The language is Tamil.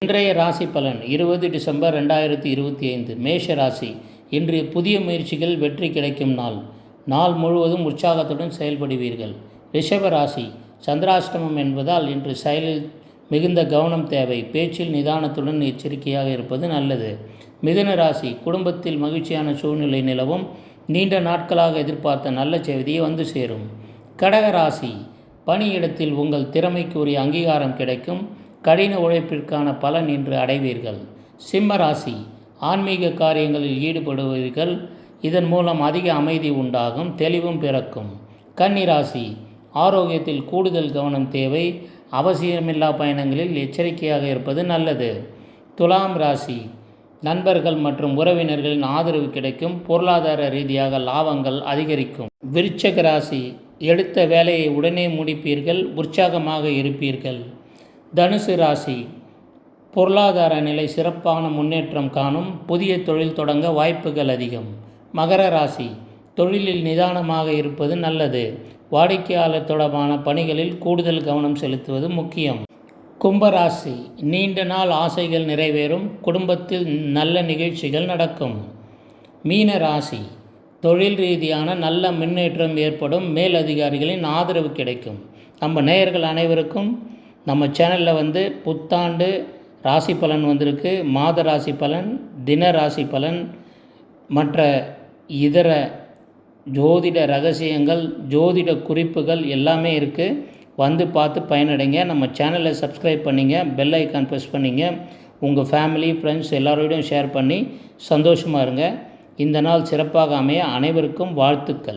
இன்றைய ராசி பலன் 20 டிசம்பர் 2025. மேஷ ராசி. இன்று புதிய முயற்சிகள் வெற்றி கிடைக்கும் நாள். நாள் முழுவதும் உற்சாகத்துடன் செயல்படுவீர்கள். ரிஷப ராசி. சந்திராஷ்டமம் என்பதால் இன்று செயலில் மிகுந்த கவனம் தேவை. பேச்சில் நிதானத்துடன் எச்சரிக்கையாக இருப்பது நல்லது. மிதுன ராசி. குடும்பத்தில் மகிழ்ச்சியான சூழ்நிலை நிலவும். நீண்ட நாட்களாக எதிர்பார்த்த நல்ல செய்தியை வந்து சேரும். கடக ராசி. பணியிடத்தில் உங்கள் திறமைக்கு உரிய அங்கீகாரம் கிடைக்கும். கடின உழைப்பிற்கான பலன் இன்று அடைவீர்கள். சிம்ம ராசி. ஆன்மீக காரியங்களில் ஈடுபடுவீர்கள். இதன் மூலம் அதிக அமைதி உண்டாகும், தெளிவும் பிறக்கும். கன்னி ராசி. ஆரோக்கியத்தில் கூடுதல் கவனம் தேவை. அவசியமில்லா பயணங்களில் எச்சரிக்கையாக இருப்பது நல்லது. துலாம் ராசி. நண்பர்கள் மற்றும் உறவினர்களின் ஆதரவு கிடைக்கும். பொருளாதார ரீதியாக லாபங்கள் அதிகரிக்கும். விருச்சக ராசி. எடுத்த வேலையை உடனே முடிப்பீர்கள். உற்சாகமாக இருப்பீர்கள். தனுசு ராசி. பொருளாதார நிலை சிறப்பான முன்னேற்றம் காணும். புதிய தொழில் தொடங்க வாய்ப்புகள் அதிகம். மகர ராசி. தொழிலில் நிதானமாக இருப்பது நல்லது. வாடிக்கையாளர் தொடர்பான பணிகளில் கூடுதல் கவனம் செலுத்துவது முக்கியம். கும்பராசி. நீண்ட நாள் ஆசைகள் நிறைவேறும். குடும்பத்தில் நல்ல நிகழ்ச்சிகள் நடக்கும். மீன ராசி. தொழில் ரீதியான நல்ல முன்னேற்றம் ஏற்படும். மேலதிகாரிகளின் ஆதரவு கிடைக்கும். நம்ம நேயர்கள் அனைவருக்கும் நம்ம சேனலில் புத்தாண்டு ராசி பலன் வந்திருக்கு. மாத ராசி பலன், தின ராசி பலன், மற்ற இதர ஜோதிட ரகசியங்கள், ஜோதிட குறிப்புகள் எல்லாமே இருக்குது. பார்த்து பயனடைங்க. நம்ம சேனலை சப்ஸ்கிரைப் பண்ணிங்க, பெல் ஐக்கான் ப்ரெஸ் பண்ணிங்க. உங்கள் ஃபேமிலி, ஃப்ரெண்ட்ஸ் எல்லாரோடையும் ஷேர் பண்ணி சந்தோஷமாக இருங்க. இந்த நாள் சிறப்பாக அமைய அனைவருக்கும் வாழ்த்துக்கள்.